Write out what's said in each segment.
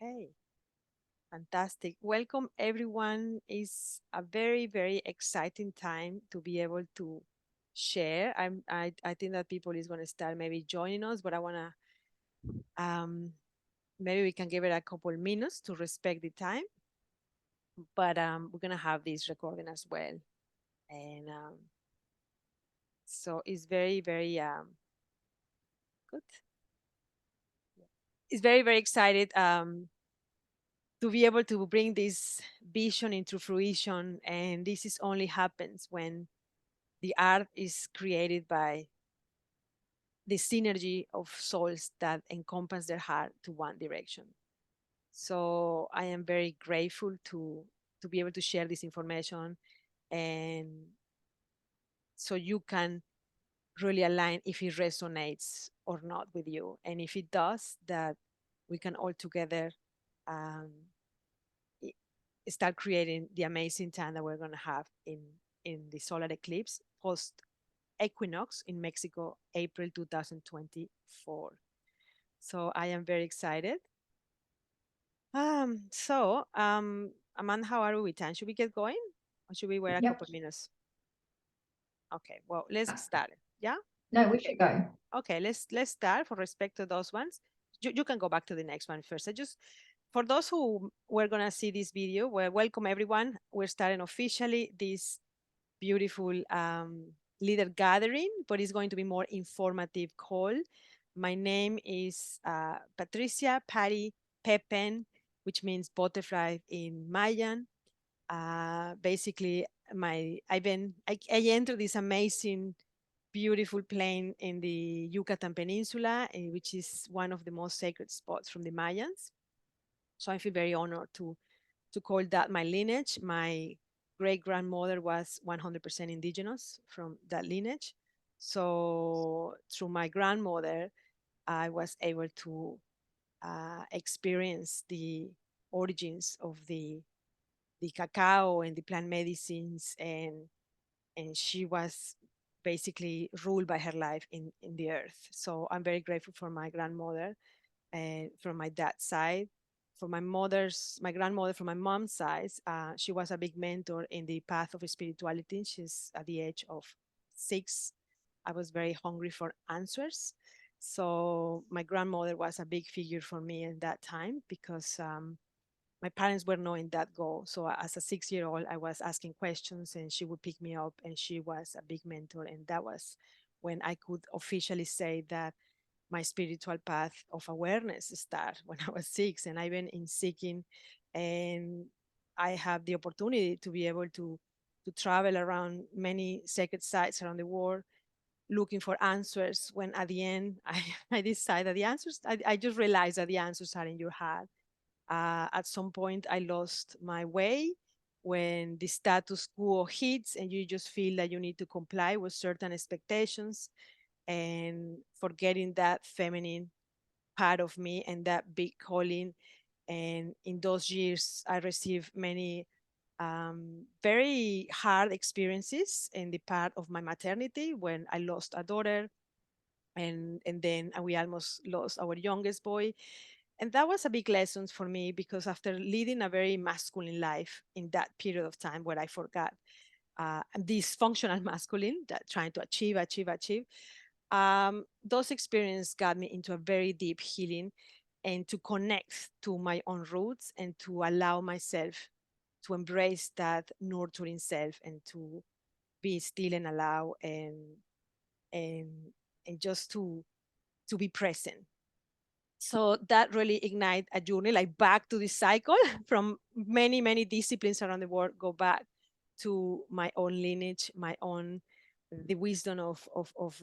Okay, fantastic. Welcome, everyone. It's a very, very exciting time to be able to share. I think that people is going to start maybe joining us, but I want to maybe we can give it a couple minutes to respect the time. But we're going to have this recording as well, and so it's very, very good. It's very, very excited. To be able to bring this vision into fruition. And this is only happens when the art is created by the synergy of souls that encompass their heart to one direction. So I am very grateful to be able to share this information, and so you can really align if it resonates or not with you. And if it does, that we can all together um, start creating the amazing time that we're going to have in the solar eclipse post equinox in Mexico, April 2024. So I am very excited. Amanda, how are we with time? Should we get going, or should we wait a Yep. couple minutes? Okay, well, let's start. Yeah. No, we Okay. should go. Okay, let's start for respect to those ones. You can go back to the next one first. I just for those who were gonna see this video, well, welcome everyone. We're starting officially this beautiful leader gathering, but it's going to be more informative call. My name is Patricia Patty Pepin, which means butterfly in Mayan. Basically, I entered this amazing, beautiful plain in the Yucatan Peninsula, which is one of the most sacred spots from the Mayans. So I feel very honored to call that my lineage. My great grandmother was 100% indigenous from that lineage. So through my grandmother, I was able to experience the origins of the cacao and the plant medicines, and she was basically ruled by her life in the earth. So I'm very grateful for my grandmother and from my dad's side. For my grandmother from my mom's side, she was a big mentor in the path of spirituality. She's at the age of 6. I was very hungry for answers. So my grandmother was a big figure for me in that time because my parents were not in that goal. So as a 6-year-old, I was asking questions and she would pick me up, and she was a big mentor. And that was when I could officially say that my spiritual path of awareness started when I was 6. And I've been in seeking, and I have the opportunity to be able to travel around many sacred sites around the world looking for answers, when at the end I decided the answers, I just realized that the answers are in your heart. At some point, I lost my way when the status quo hits and you just feel that you need to comply with certain expectations, and forgetting that feminine part of me and that big calling. And in those years, I received many very hard experiences in the part of my maternity when I lost a daughter, and then we almost lost our youngest boy. And that was a big lesson for me, because after leading a very masculine life in that period of time where I forgot dysfunctional masculine, that trying to achieve, those experiences got me into a very deep healing and to connect to my own roots and to allow myself to embrace that nurturing self and to be still and allow and and just to be present. So that really ignite a journey like back to the cycle from many disciplines around the world, go back to my own lineage, my own the wisdom of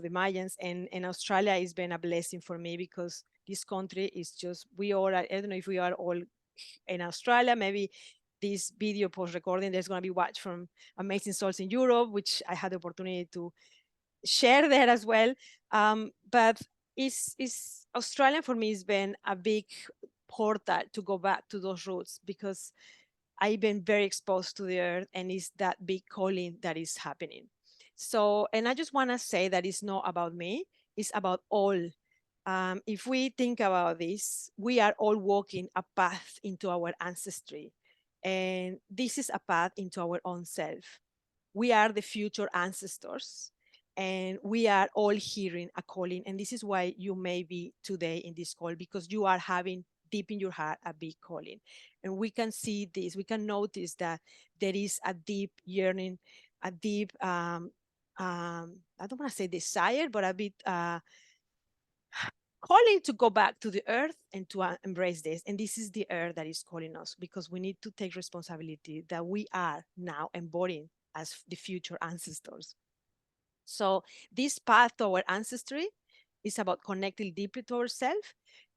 the Mayans. And Australia has been a blessing for me, because this country is just, we all are, I don't know if we are all in Australia. Maybe this video post recording there's going to be watched from amazing souls in Europe, which I had the opportunity to share there as well. But is Australian for me has been a big portal to go back to those roots, because I've been very exposed to the earth, and it's that big calling that is happening. So, and I just want to say that it's not about me, it's about all If we think about this, we are all walking a path into our ancestry. And this is a path into our own self. We are the future ancestors, and we are all hearing a calling. And this is why you may be today in this call, because you are having deep in your heart a big calling. And we can see this, we can notice that there is a deep yearning, a deep, I don't want to say desire, but a bit calling to go back to the earth and to embrace this. And this is the earth that is calling us, because we need to take responsibility that we are now embodying as the future ancestors. So this path to our ancestry is about connecting deeply to ourselves,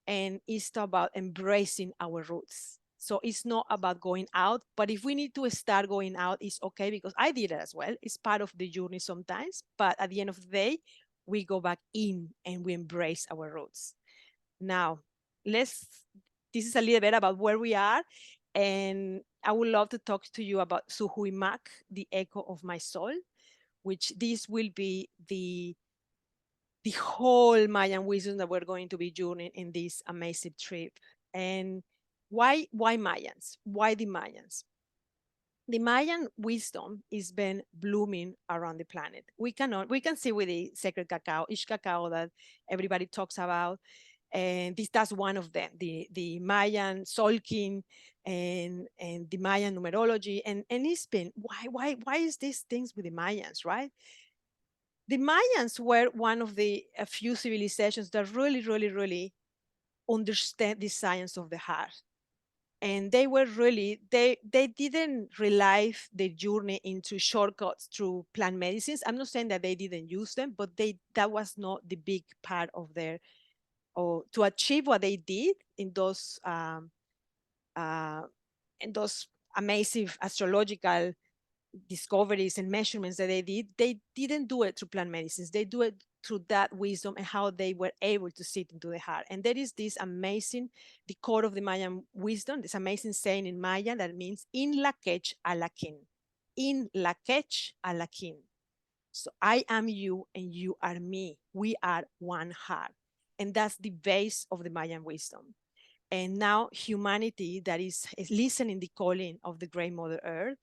and it's about embracing our roots. So it's not about going out, but if we need to start going out, it's okay, because I did it as well. It's part of the journey sometimes, but at the end of the day, we go back in and we embrace our roots. Now, let's, this is a little bit about where we are. And I would love to talk to you about Suhuimak, the echo of my soul, which this will be the whole Mayan wisdom that we're going to be journeying in this amazing trip. And why Mayans? Why the Mayans? The Mayan wisdom is been blooming around the planet. We can see with the sacred cacao, each cacao that everybody talks about, and that's one of them. The Mayan Solkin and the Mayan numerology, and it's been why is these things with the Mayans, right? The Mayans were one of the a few civilizations that really understand the science of the heart. And they were really, they didn't rely the journey into shortcuts through plant medicines. I'm not saying that they didn't use them, but that was not the big part of their, or to achieve what they did uh, in those amazing astrological discoveries and measurements that they didn't do it through plant medicines. They do it through that wisdom and how they were able to sit into the heart. And there is this amazing, the core of the Mayan wisdom, this amazing saying in Maya that means in la kech alakin. In la kech alakin. So I am you and you are me. We are one heart. And that's the base of the Mayan wisdom. And now humanity that is listening the calling of the great Mother Earth,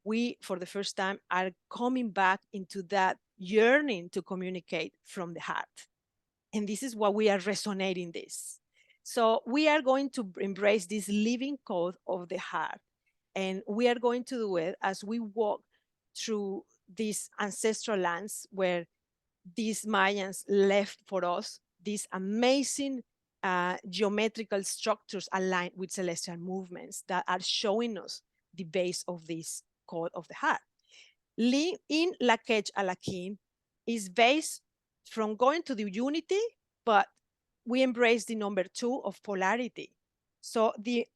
we, for the first time, are coming back into that yearning to communicate from the heart. And this is what we are resonating this. So we are going to embrace this living code of the heart. And we are going to do it as we walk through these ancestral lands where these Mayans left for us, these amazing geometrical structures aligned with celestial movements that are showing us the base of this code of the heart. In Lakech Alakin is based from going to the unity, but we embrace the number 2 of polarity. So the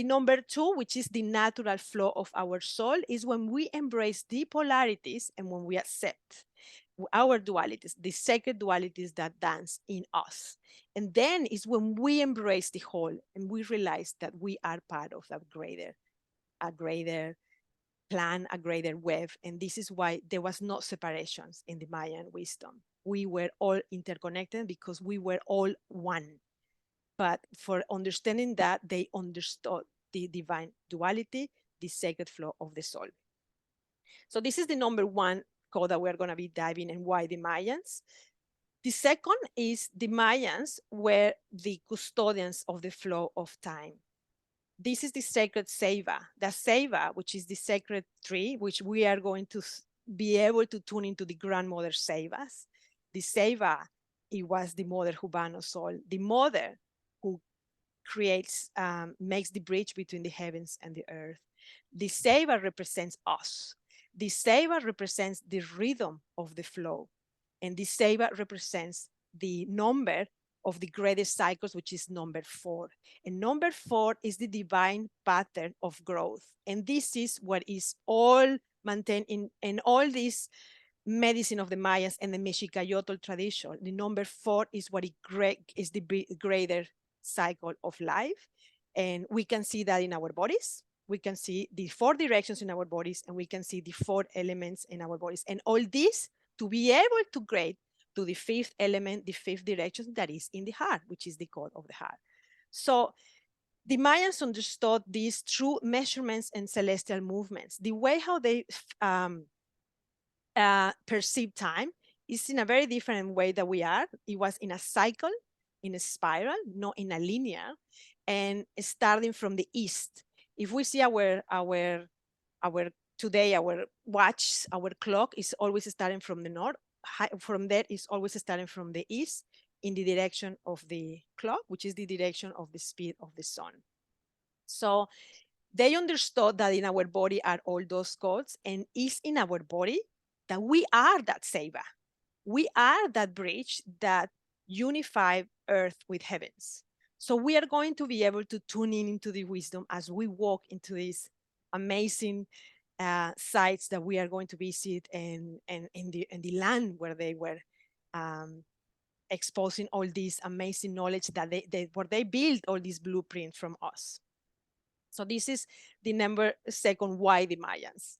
number 2, which is the natural flow of our soul, is when we embrace the polarities and when we accept our dualities, the sacred dualities that dance in us. And then is when we embrace the whole and we realize that we are part of a greater plan, a greater web. And this is why there was no separations in the Mayan wisdom. We were all interconnected because we were all one. But for understanding that, they understood the divine duality, the sacred flow of the soul. So this is the number 1 code that we're going to be diving in, why the Mayans. The second is the Mayans were the custodians of the flow of time. This is the sacred Seva. The Seva, which is the sacred tree, which we are going to be able to tune into the grandmother Sevas. The Seva, it was the mother Hubano soul, the mother who creates, makes the bridge between the heavens and the earth. The Seva represents us. The Seva represents the rhythm of the flow. And the Seva represents the number of the greatest cycles, which is number 4. And number 4 is the divine pattern of growth. And this is what is all maintained in all this medicine of the Mayas and the Mexicayotl tradition. The number 4 is what is the greater cycle of life. And we can see that in our bodies. We can see the 4 directions in our bodies, and we can see the 4 elements in our bodies. And all this to be able to create to the fifth element, the fifth direction that is in the heart, which is the code of the heart. So the Mayans understood these through measurements and celestial movements. The way how they perceive time is in a very different way that we are. It was in a cycle, in a spiral, not in a linear, and starting from the east. If we see our today, our watch, our clock is always starting from the north. From there is always starting from the east in the direction of the clock, which is the direction of the speed of the sun. So they understood that in our body are all those codes, and it's in our body that we are that seva. We are that bridge that unify earth with heavens. So we are going to be able to tune in into the wisdom as we walk into these amazing sites that we are going to visit, and in the land where they were exposing all this amazing knowledge that where they build all these blueprints from us. So this is the number second, why the Mayans.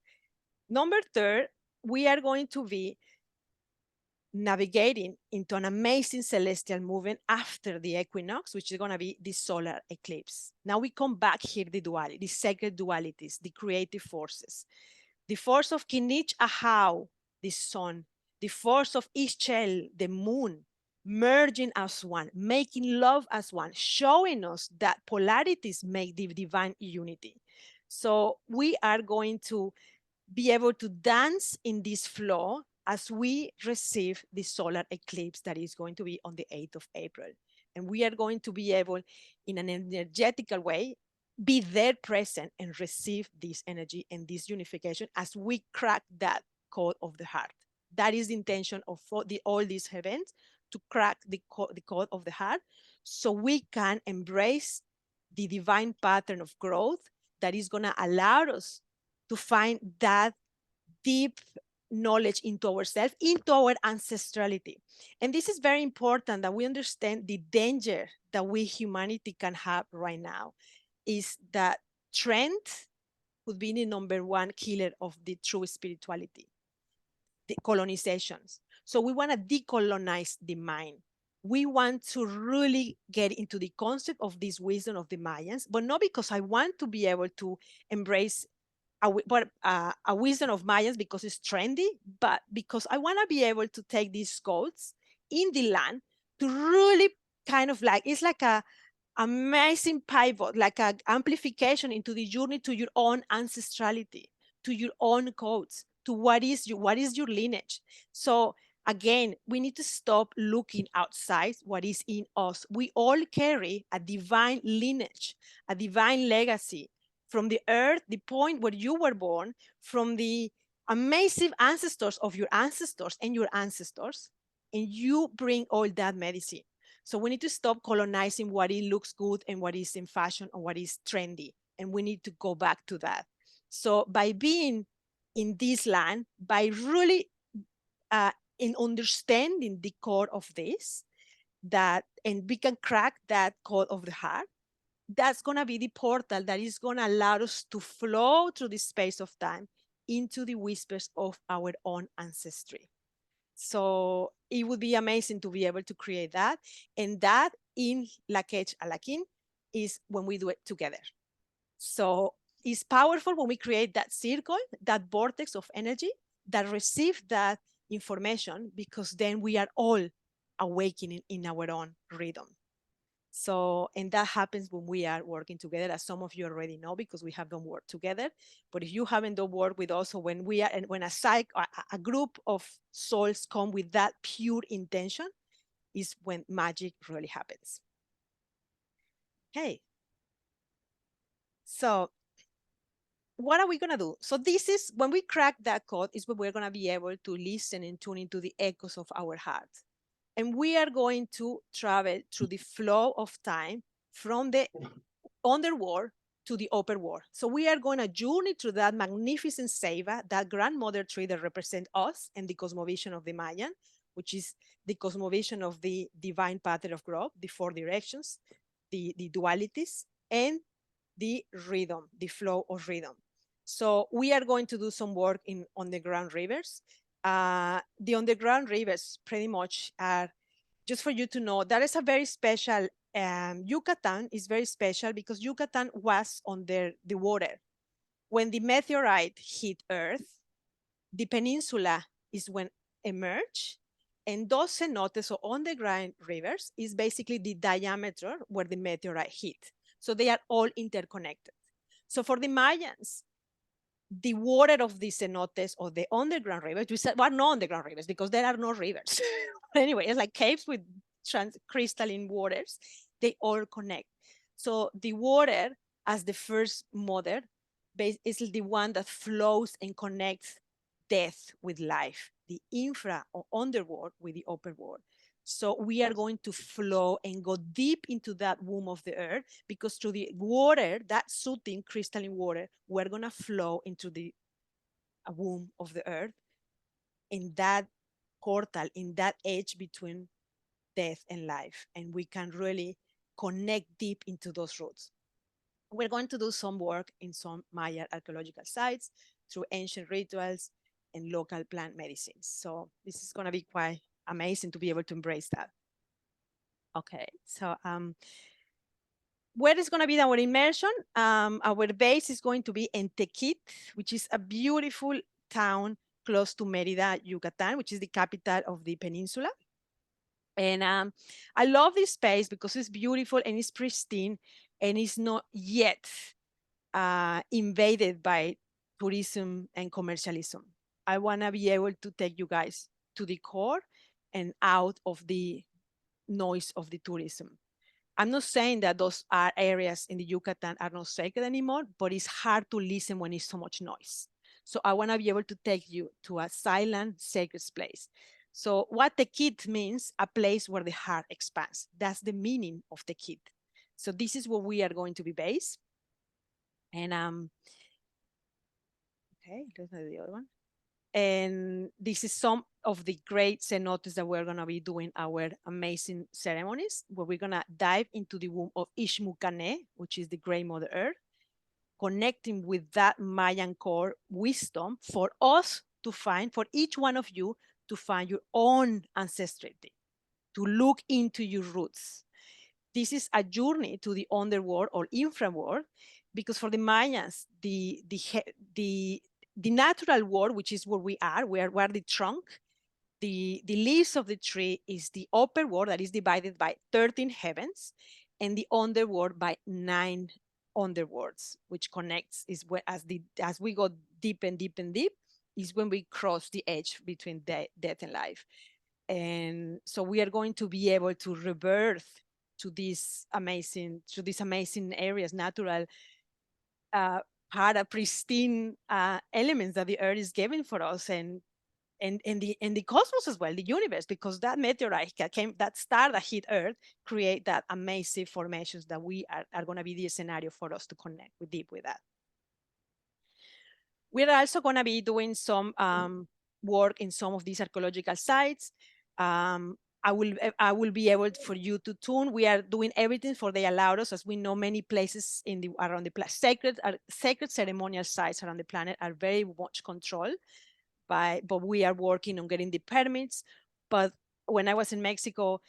Number third, we are going to be navigating into an amazing celestial movement after the equinox, which is going to be the solar eclipse. Now we come back here, the duality, the sacred dualities, the creative forces. The force of Kinich Ahau, the sun, the force of Ishchel, the moon, merging as one, making love as one, showing us that polarities make the divine unity. So we are going to be able to dance in this flow as we receive the solar eclipse that is going to be on the 8th of April. And we are going to be able, in an energetical way, be there present and receive this energy and this unification as we crack that code of the heart. That is the intention of all these events, to crack the code of the heart, so we can embrace the divine pattern of growth that is going to allow us to find that deep knowledge into ourselves, into our ancestrality. And this is very important, that we understand the danger that we humanity can have right now, is that trend would be the number one killer of the true spirituality, the colonizations. So we want to decolonize the mind. We want to really get into the concept of this wisdom of the Mayans, but not because I want to be able to embrace a wisdom of Mayans because it's trendy, but because I want to be able to take these codes in the land to really kind of like, it's like a amazing pivot, like an amplification into the journey to your own ancestrality, to your own codes, to what is your lineage. So again, we need to stop looking outside what is in us. We all carry a divine lineage, a divine legacy from the earth, the point where you were born, from the amazing ancestors of your ancestors and your ancestors, and you bring all that medicine. So we need to stop colonizing what it looks good and what is in fashion or what is trendy. And we need to go back to that. So by being in this land, by really in understanding the core of this, that, and we can crack that code of the heart, that's going to be the portal that is going to allow us to flow through the space of time into the whispers of our own ancestry. So it would be amazing to be able to create that. And that in Lakech Alakin is when we do it together. So it's powerful when we create that circle, that vortex of energy that receive that information, because then we are all awakening in our own rhythm. So, and that happens when we are working together, as some of you already know, because we have done work together. But if you haven't done work with us, or when we are, and when a group of souls come with that pure intention, is when magic really happens. Okay. So what are we going to do? So this is when we crack that code, is when we're going to be able to listen and tune into the echoes of our heart. And we are going to travel through the flow of time from the underworld to the upper world. So we are going to journey through that magnificent Seva, that grandmother tree that represents us and the cosmovision of the Mayan, which is the cosmovision of the divine pattern of growth, the four directions, the dualities, and the rhythm, the flow of rhythm. So we are going to do some work in underground rivers. The underground rivers pretty much are, just for you to know, that is a very special, Yucatan is very special because Yucatan was under the water. When the meteorite hit Earth, the peninsula is when emerged, and those cenotes or underground rivers is basically the diameter where the meteorite hit. So they are all interconnected. So for the Mayans, the water of the cenotes or the underground rivers, we said, well, no underground rivers because there are no rivers. Anyway, it's like caves with crystalline waters. They all connect. So the water, as the first mother, is the one that flows and connects death with life, the infra or underworld with the upper world. So we are going to flow and go deep into that womb of the earth, because through the water, that soothing crystalline water, we're going to flow into the womb of the earth, in that portal, in that edge between death and life. And we can really connect deep into those roots. We're going to do some work in some Maya archaeological sites through ancient rituals and local plant medicines. So this is going to be quite amazing to be able to embrace that. Okay, so where is going to be our immersion? Our base is going to be in Tequit, which is a beautiful town close to Merida, Yucatan, which is the capital of the peninsula. And I love this space because it's beautiful and it's pristine, and it's not yet invaded by tourism and commercialism. I want to be able to take you guys to the core and out of the noise of the tourism. I'm not saying that those are areas in the Yucatan are not sacred anymore, but it's hard to listen when it's so much noise. So I want to be able to take you to a silent, sacred place. So what the kid means, a place where the heart expands. That's the meaning of the kid. So this is where we are going to be based. And okay, let's do the other one. And this is some of the great cenotes that we're going to be doing our amazing ceremonies, where we're going to dive into the womb of Ishmukane, which is the great Mother Earth, connecting with that Mayan core wisdom for us to find, for each one of you to find your own ancestrality, to look into your roots. This is a journey to the underworld or infraworld, because for the Mayans, the natural world, which is where we are, we're the trunk, the leaves of the tree is the upper world that is divided by 13 heavens, and the underworld by 9 underworlds, which connects is where as we go deep and deep and deep is when we cross the edge between death and life. And so we are going to be able to rebirth to these amazing areas, natural pristine elements that the earth is giving for us, and the cosmos as well, the universe, because that meteorite that star that hit Earth create that amazing formations that we are going to be the scenario for us to connect with deep with that. We're also going to be doing some work in some of these archaeological sites. I will be able for you to tune. We are doing everything for they allowed us, as we know many places around the planet, sacred ceremonial sites around the planet are very much controlled but we are working on getting the permits. But when I was in Mexico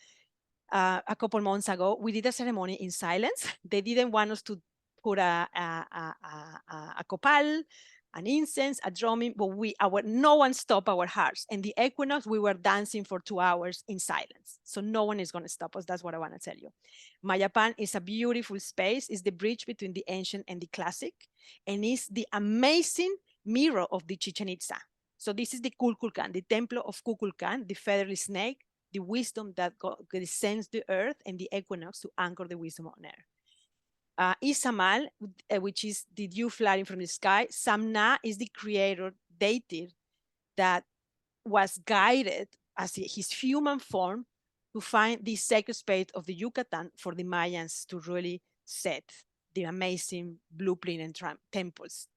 a couple months ago, we did a ceremony in silence. They didn't want us to put a copal, an incense, a drumming, but no one stopped our hearts. And the equinox, we were dancing for 2 hours in silence. So no one is going to stop us. That's what I want to tell you. Mayapan is a beautiful space. It's the bridge between the ancient and the classic, and it's the amazing mirror of the Chichen Itza. So this is the Kukulkan, the temple of Kukulkan, the feathery snake, the wisdom that descends the earth, and the equinox to anchor the wisdom on earth. Isamal, which is the dew flying from the sky. Samna is the creator deity that was guided as his human form to find the sacred space of the Yucatan for the Mayans to really set the amazing blueprint and temples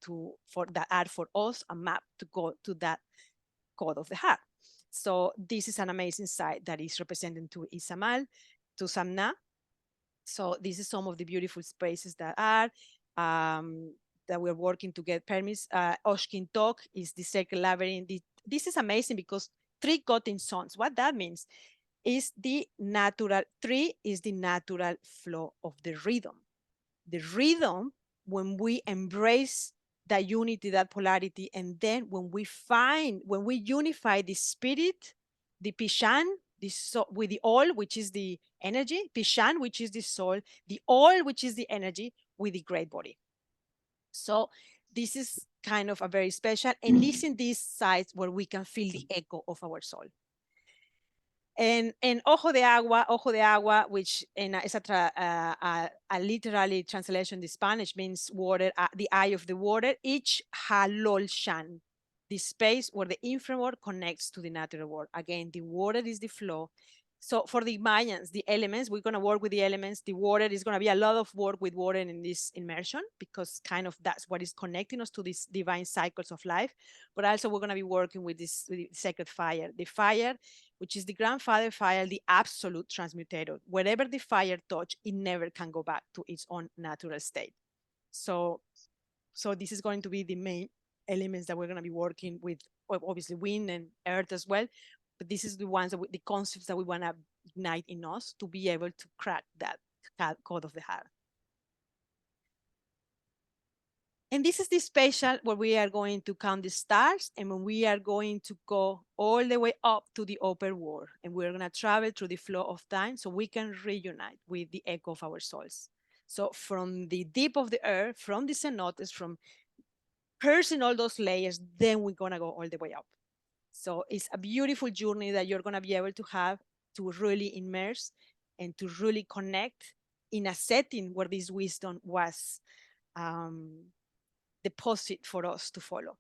that are for us a map to go to that code of the heart. So this is an amazing site that is represented to Isamal, to Samna. So this is some of the beautiful spaces that are that we're working to get permits. Oshkin Tok is the sacred labyrinth, the this is amazing because 3 got in sons. What that means is the natural, 3 is the natural flow of the rhythm. The rhythm, when we embrace that unity, that polarity, and then when we unify the spirit, the Pishan, the soul, with the all, which is the energy, Pishan, which is the soul, the all, which is the energy, with the great body. So this is kind of a very special, and this in these sites where we can feel the echo of our soul. And ojo de agua, which is a literally translation in Spanish, means water, the eye of the water, each halol shan, the space where the infraworld connects to the natural world. Again, the water is the flow. So for the Mayans, the elements, we're going to work with the elements. The water is going to be a lot of work with water in this immersion, because kind of that's what is connecting us to these divine cycles of life. But also we're going to be working with this with the sacred fire. The fire, which is the grandfather fire, the absolute transmutator. Wherever the fire touch, it never can go back to its own natural state. So this is going to be the main elements that we're going to be working with, obviously wind and earth as well. But this is the ones that the concepts that we want to ignite in us to be able to crack that code of the heart. And this is the special where we are going to count the stars, and when we are going to go all the way up to the upper world, and we're going to travel through the flow of time so we can reunite with the echo of our souls. So from the deep of the earth, from the cenotes, from piercing all those layers, then we're going to go all the way up. So it's a beautiful journey that you're going to be able to have to really immerse and to really connect in a setting where this wisdom was deposit for us to follow.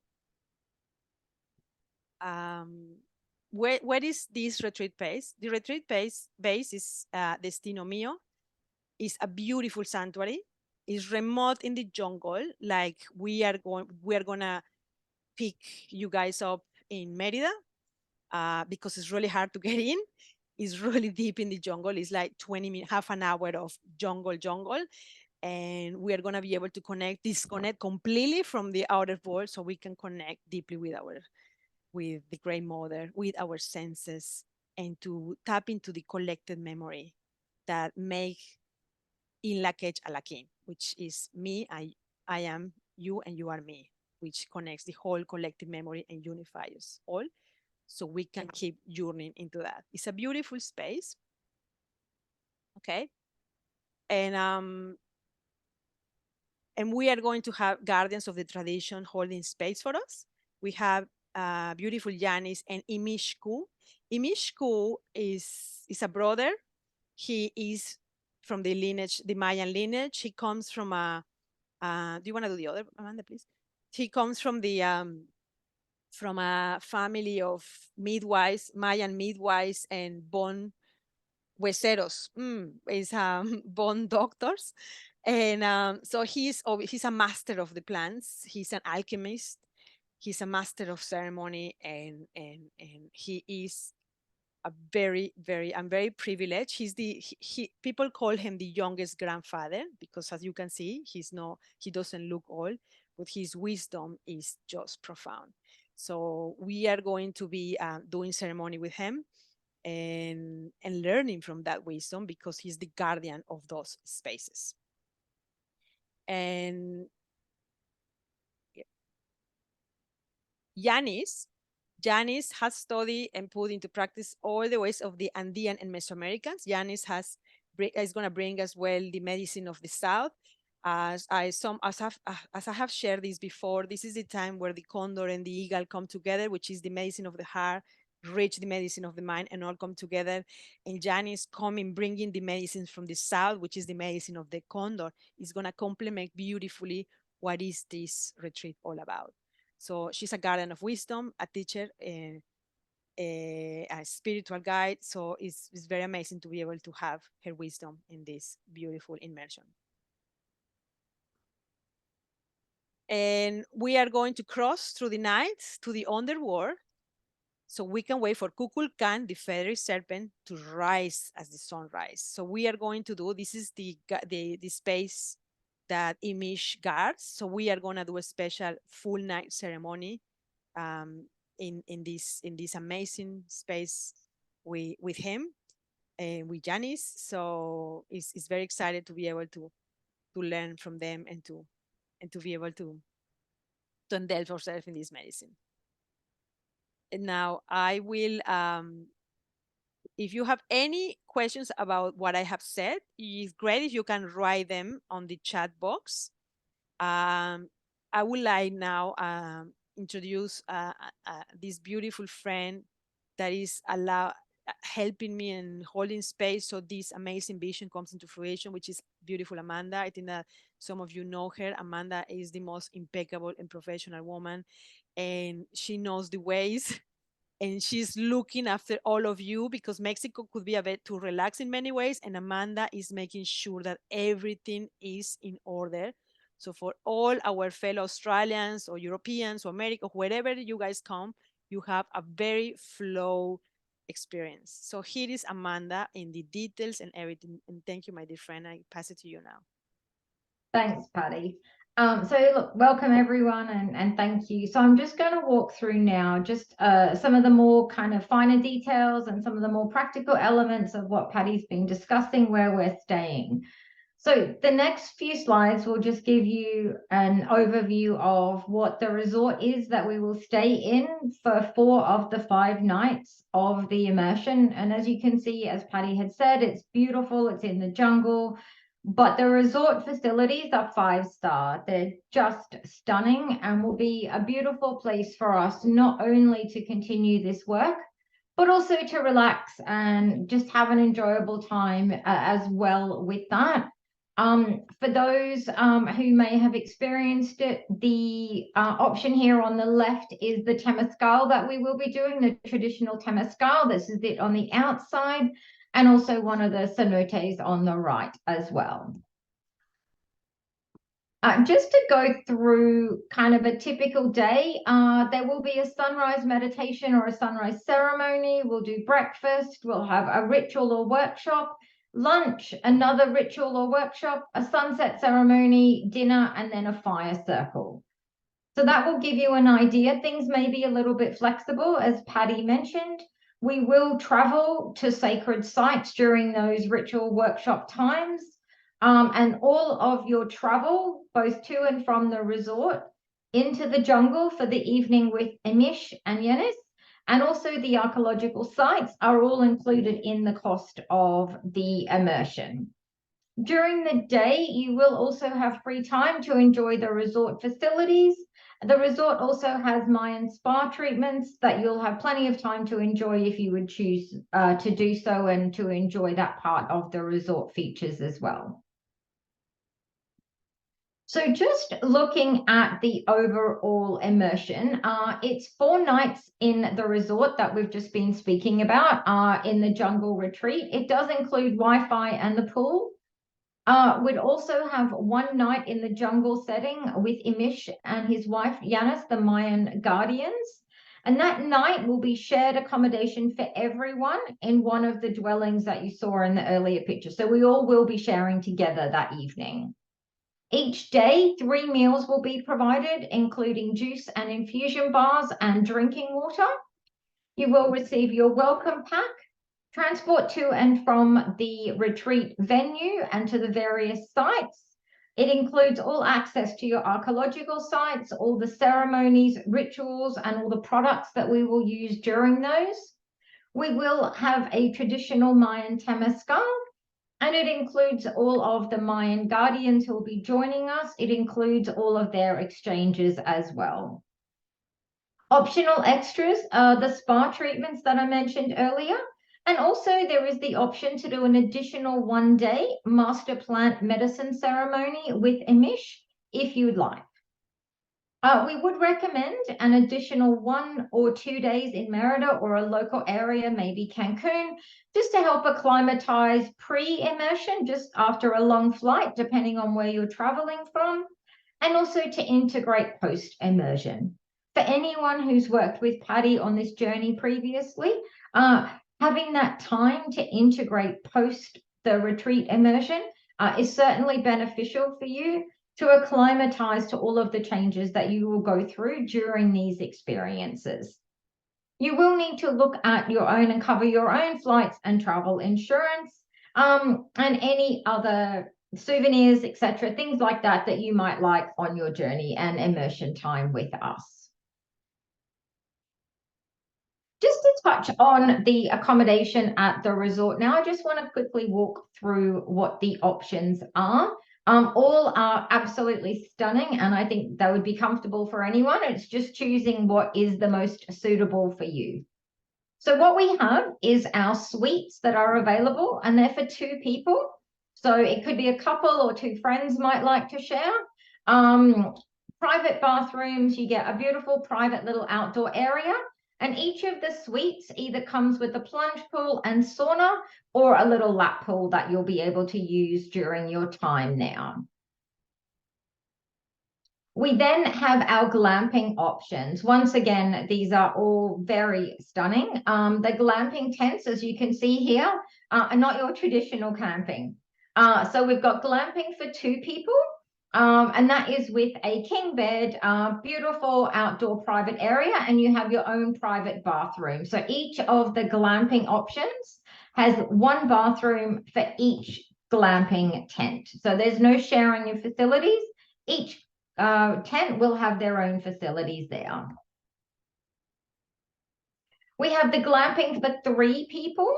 Where is this retreat base? The retreat base is Destino Mio. It's a beautiful sanctuary. It's remote in the jungle. Like we are gonna pick you guys up in Merida because it's really hard to get in. It's really deep in the jungle. It's like 20 minutes, half an hour of jungle. And we are going to be able to disconnect completely from the outer world, so we can connect deeply with the great mother, with our senses, and to tap into the collected memory that make in lakech alakin, which is me, I am you, and you are me, which connects the whole collective memory and unifies us all, so we can keep journeying into that. It's a beautiful space. Okay. And we are going to have guardians of the tradition holding space for us. We have beautiful Yanis and Imishku. Imishku is a brother. He is from the lineage, the Mayan lineage. He comes from do you want to do the other, Amanda, please? He comes from a family of midwives, Mayan midwives and bone hueseros, is bone doctors. And so he's a master of the plants. He's an alchemist. He's a master of ceremony, and he is a I'm very privileged. People call him the youngest grandfather because, as you can see, he doesn't look old, but his wisdom is just profound. So we are going to be doing ceremony with him and learning from that wisdom, because he's the guardian of those spaces. And Yanis has studied and put into practice all the ways of the Andean and Mesoamericans. Yanis is going to bring as well the medicine of the South. As I have shared this before, this is the time where the condor and the eagle come together, which is the medicine of the heart, reach the medicine of the mind, and all come together. And Yanis coming, bringing the medicines from the South, which is the medicine of the condor, is going to complement beautifully what is this retreat all about. So she's a guardian of wisdom, a teacher, a spiritual guide. So it's very amazing to be able to have her wisdom in this beautiful immersion. And we are going to cross through the night to the underworld, so we can wait for Kukulkan, the feathery serpent, to rise as the sun rises. So we are going to do, this is the space that Imish guards. So we are going to do a special full night ceremony in this amazing space with him and with Janice. So it's very excited to be able to learn from them and to be able to indulge ourselves in this medicine. And now I will, if you have any questions about what I have said, it's great if you can write them on the chat box. I would like now introduce this beautiful friend that is helping me and holding space so this amazing vision comes into fruition, which is beautiful Amanda. I think that some of you know her. Amanda is the most impeccable and professional woman, and she knows the ways and she's looking after all of you because Mexico could be a bit too relaxed in many ways, and Amanda is making sure that everything is in order. So for all our fellow Australians or Europeans or America, wherever you guys come, you have a very flow experience. So here is Amanda in the details and everything. And thank you, my dear friend. I pass it to you now. Thanks, Patty. So look, welcome everyone, and thank you. So I'm just going to walk through now just some of the more kind of finer details and some of the more practical elements of what Patty's been discussing, where we're staying. So the next few slides will just give you an overview of what the resort is that we will stay in for 4 of the 5 nights of the immersion. And as you can see, as Patty had said, it's beautiful, it's in the jungle. But the resort facilities are 5-star. They're just stunning and will be a beautiful place for us, not only to continue this work, but also to relax and just have an enjoyable time as well with that. For those who may have experienced it, the option here on the left is the temescal that we will be doing, the traditional temescal. This is it on the outside, and also one of the cenotes on the right as well. Just to go through kind of a typical day, there will be a sunrise meditation or a sunrise ceremony. We'll do breakfast, we'll have a ritual or workshop, lunch, another ritual or workshop, a sunset ceremony, dinner, and then a fire circle. So that will give you an idea. Things may be a little bit flexible, as Patty mentioned. We will travel to sacred sites during those ritual workshop times. And all of your travel, both to and from the resort, into the jungle for the evening with Emish and Yenis, and also the archaeological sites are all included in the cost of the immersion. During the day, you will also have free time to enjoy the resort facilities. The resort also has Mayan spa treatments that you'll have plenty of time to enjoy if you would choose to do so and to enjoy that part of the resort features as well. So just looking at the overall immersion, it's 4 nights in the resort that we've just been speaking about in the jungle retreat. It does include Wi-Fi and the pool. We'd also have 1 night in the jungle setting with Imish and his wife, Yanis, the Mayan guardians. And that night will be shared accommodation for everyone in one of the dwellings that you saw in the earlier picture. So we all will be sharing together that evening. Each day, 3 meals will be provided, including juice and infusion bars and drinking water. You will receive your welcome pack, transport to and from the retreat venue and to the various sites. It includes all access to your archaeological sites, all the ceremonies, rituals, and all the products that we will use during those. We will have a traditional Mayan temescal, and it includes all of the Mayan guardians who will be joining us. It includes all of their exchanges as well. Optional extras are the spa treatments that I mentioned earlier. And also there is the option to do an additional 1-day master plant medicine ceremony with Emish if you would like. We would recommend an additional 1 or 2 days in Merida or a local area, maybe Cancun, just to help acclimatize pre-immersion, just after a long flight, depending on where you're traveling from, and also to integrate post-immersion. For anyone who's worked with Patty on this journey previously, having that time to integrate post the retreat immersion is certainly beneficial for you to acclimatize to all of the changes that you will go through during these experiences. You will need to look at your own and cover your own flights and travel insurance, and any other souvenirs, etc., things like that that you might like on your journey and immersion time with us. Just to touch on the accommodation at the resort now, I just want to quickly walk through what the options are. All are absolutely stunning, and I think they would be comfortable for anyone. It's just choosing what is the most suitable for you. So what we have is our suites that are available, and they're for 2 people. So it could be a couple or 2 friends might like to share. Private bathrooms, you get a beautiful private little outdoor area. And each of the suites either comes with a plunge pool and sauna or a little lap pool that you'll be able to use during your time there. We then have our glamping options. Once again, these are all very stunning. The glamping tents, as you can see here, are not your traditional camping. So we've got glamping for 2 people, and that is with a king bed, beautiful outdoor private area, and you have your own private bathroom. So each of the glamping options has 1 bathroom for each glamping tent. So there's no sharing of facilities. Each tent will have their own facilities there. We have the glamping for 3 people.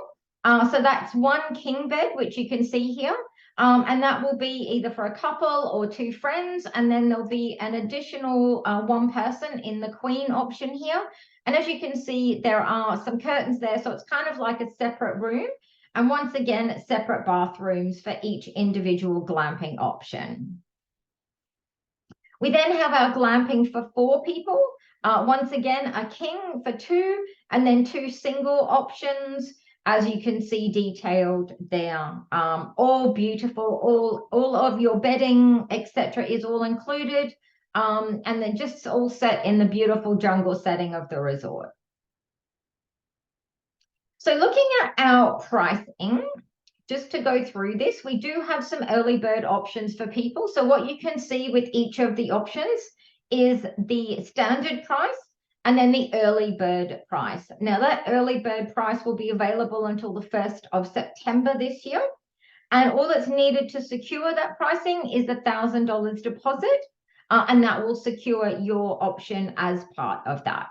So that's 1 king bed, which you can see here. And that will be either for a couple or 2 friends. And then there'll be an additional 1 person in the queen option here. And as you can see, there are some curtains there. So it's kind of like a separate room. And once again, separate bathrooms for each individual glamping option. We then have our glamping for 4 people. Once again, a king for 2, and then 2 single options, as you can see detailed there. All beautiful, all of your bedding, etc., is all included. And then just all set in the beautiful jungle setting of the resort. So looking at our pricing, just to go through this, we do have some early bird options for people. So what you can see with each of the options is the standard price and then the early bird price. Now that early bird price will be available until the 1st of September this year. And all that's needed to secure that pricing is $1,000 deposit, and that will secure your option as part of that.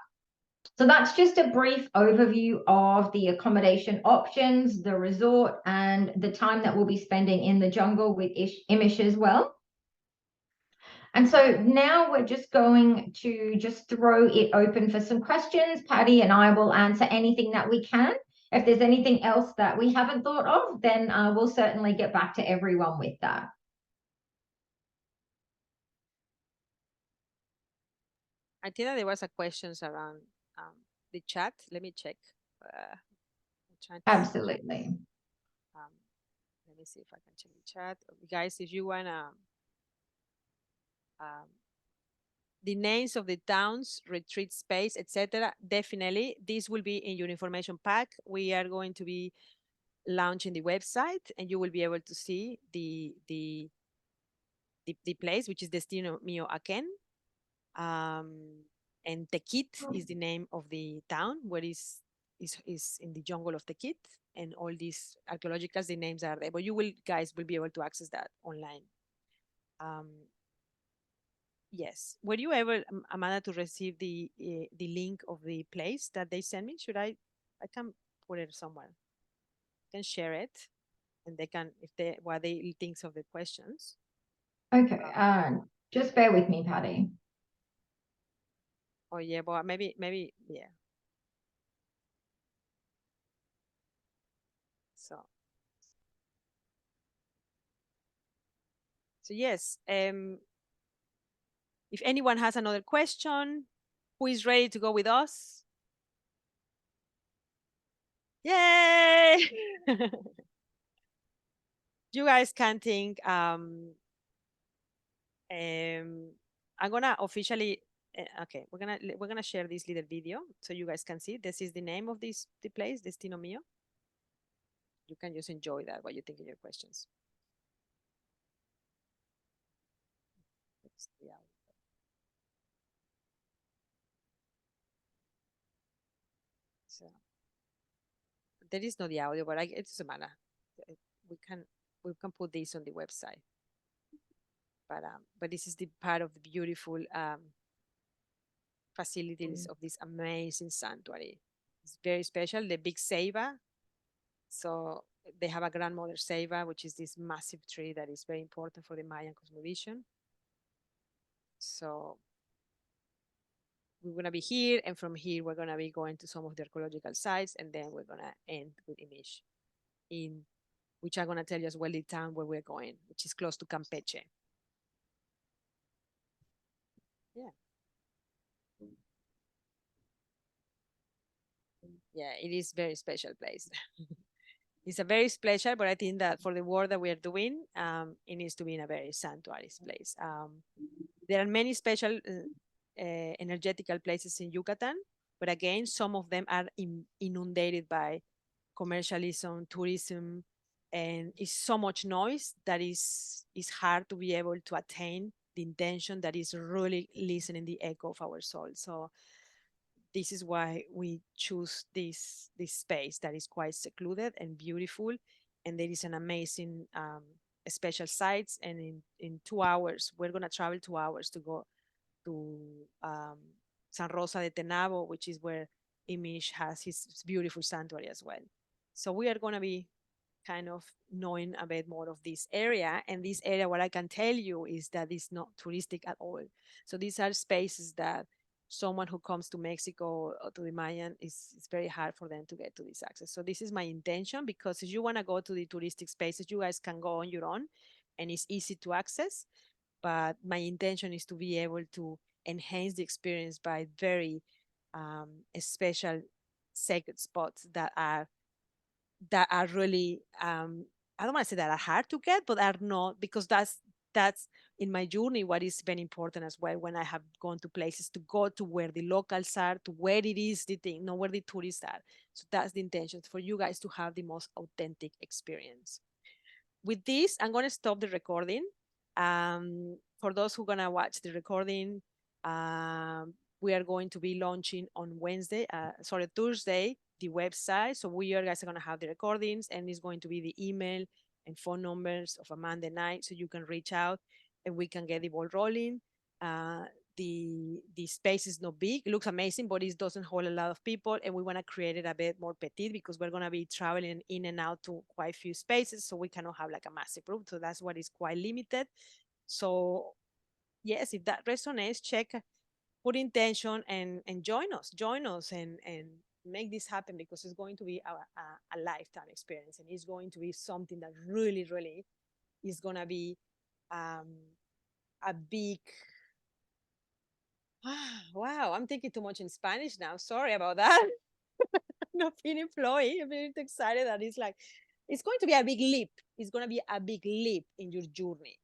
So that's just a brief overview of the accommodation options, the resort, and the time that we'll be spending in the jungle with Imish as well. And so now we're just going to just throw it open for some questions. Patty and I will answer anything that we can. If there's anything else that we haven't thought of, then we'll certainly get back to everyone with that. I think that there was a questions around the chat. Let me check. Absolutely. Let me see if I can check the chat. Guys, if you want the names of the towns, retreat space, etc., definitely this will be in your information pack. We are going to be launching the website, and you will be able to see the place, which is Destino Mio Aken. And Tequit is the name of the town where is in the jungle of Tequit, and all these archaeological, the names are there, but you will guys will be able to access that online. Yes. Were you ever, Amanda, to receive the link of the place that they sent me? Should I can put it somewhere. I can share it, and they can, if they what they thinks of the questions. Okay. Just bear with me, Patty. Oh yeah, but maybe yeah. So yes. If anyone has another question, who is ready to go with us? Yay! You guys can think. I'm gonna officially. Okay, we're gonna share this little video so you guys can see. This is the name of the place, Destino Mio. You can just enjoy that while you think of your questions. So there is no the audio, but it doesn't matter. Uh, We can we can put this on the website. But this is the part of the beautiful facilities of this amazing sanctuary. It's very special. The big ceiba. So they have a grandmother ceiba, which is this massive tree that is very important for the Mayan cosmovision. So we're gonna be here, and from here we're gonna be going to some of the archaeological sites, and then we're gonna end with Imish, in which I'm gonna tell you as well the town where we're going, which is close to Campeche. Yeah, yeah, it is very special place. It's a very special, but I think that for the work that we are doing, it needs to be in a very sanctuary place. There are many special energetical places in Yucatan, but again, some of them are inundated by commercialism, tourism, and it's so much noise that is hard to be able to attain the intention that is really listening the echo of our soul. So this is why we choose this space that is quite secluded and beautiful, and there is an amazing special sites. And in 2 hours, we're gonna travel 2 hours to go to San Rosa de Tenabo, which is where Imish has his beautiful sanctuary as well. So we are gonna be kind of knowing a bit more of this area. And this area, what I can tell you is that it's not touristic at all. So these are spaces that someone who comes to Mexico or to the Mayan is very hard for them to get to this access. So this is my intention, because if you want to go to the touristic spaces, you guys can go on your own and it's easy to access. But my intention is to be able to enhance the experience by very special sacred spots that are really I don't want to say that are hard to get, but are not, because that's in my journey what is very important as well. When I have gone to places, to go to where the locals are, to where it is the thing, not where the tourists are. So that's the intention, for you guys to have the most authentic experience. With this, I'm going to stop the recording. For those who are going to watch the recording, we are going to be launching on Thursday, the website. So we are guys are going to have the recordings, and it's going to be the email and phone numbers of Amanda and I, so you can reach out and we can get the ball rolling. Uh, the space is not big. It looks amazing, but it doesn't hold a lot of people. And we want to create it a bit more petite, because we're going to be traveling in and out to quite a few spaces. So we cannot have like a massive group. So that's what is quite limited. So yes, if that resonates, check, put intention, and join us and make this happen, because it's going to be a lifetime experience, and it's going to be something that really, really is going to be um, a big wow, I'm thinking too much in Spanish now. Sorry about that. Not feeling flowy. I'm very excited that it's going to be a big leap. It's going to be a big leap in your journey.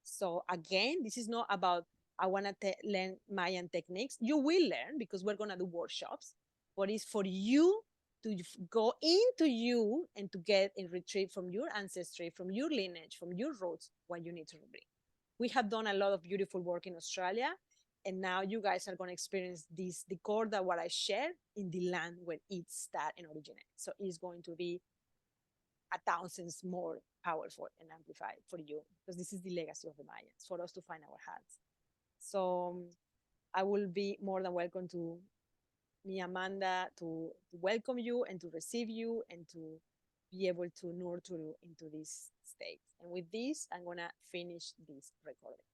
So again, this is not about I want to learn Mayan techniques. You will learn, because we're going to do workshops, but it's for you to go into you and to get and retrieve from your ancestry, from your lineage, from your roots, what you need to bring. We have done a lot of beautiful work in Australia, and now you guys are going to experience this, the core that what I share in the land where it started and originated. So it's going to be a thousands more powerful and amplified for you, because this is the legacy of the Mayans, for us to find our hearts. So I will be more than welcome to me, Amanda, to welcome you and to receive you and to be able to nurture you into this state. And with this, I'm going to finish this recording.